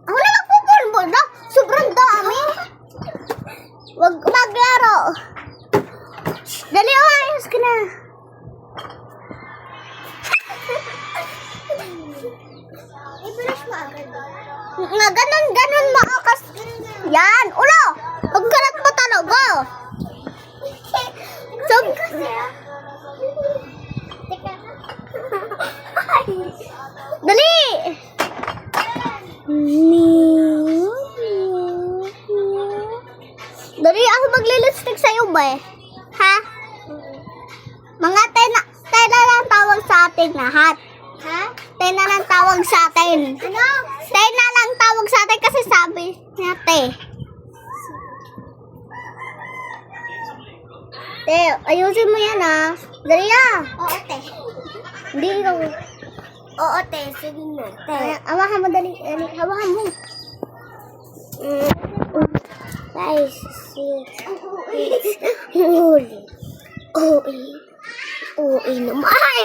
Ako na magpupulbo na. Sobrang dami. Wag maglaro. Dali, ayos ka na. I-brush mo agad. Nga, ganun maakas. Yan, ulo. Ang galat mo talaga. So, dali. Dali, ako maglilipstick sa'yo ba eh? Ha? Mga tena lang tawag sa atin lahat. Ha? Tena lang tawag sa atin. Ano? Tena lang tawag sa atin kasi sabi niya te. Te, ayusin mo yan ah. Dali ah. Oo te. Hindi ikaw. Oo te, sige na. Te. Hawakan mo dali. Hawakan mo. Guys, Uy naman. Ay!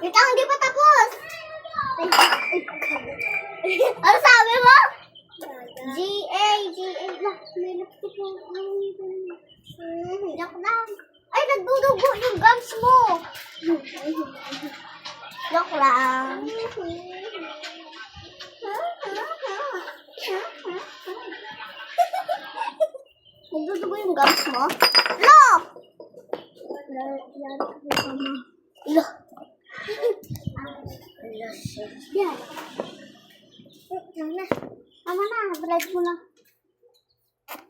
Ito, hindi pa tapos. Ano sabi mo? G-A. May lipstick mo. Joke lang. Ay, nagdudugo yung gums mo. Joke lang. Nagdudugo yung gums mo? No! Lo! Yan. Tama na, bread mo na.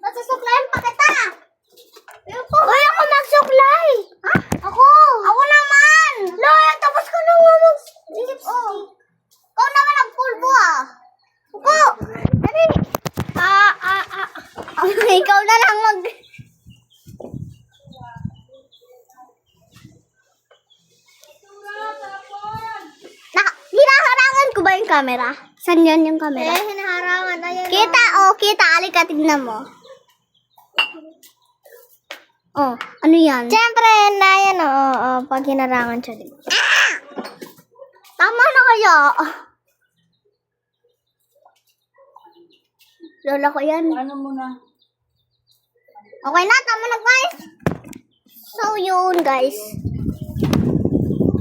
Masusuklayan pa kita! Uy, ako magsuklay! Ha? Ako! Ako naman! Lo, tapos ko nung mag-lips. Oh. Ikaw naman ang pulbo ah. Ako! Dali! Ikaw na lang mag... Hinaharangan ko ba yung camera? Saan yan yung camera? Hinaharangan. Ayan, kita, kita. Alika, tignan mo. Oh, ano yan? Siyempre, na yan, pag hinarangan siya. Tama na kaya. Lola ko yan. Ano muna? Okay na, tama na guys. So yun guys.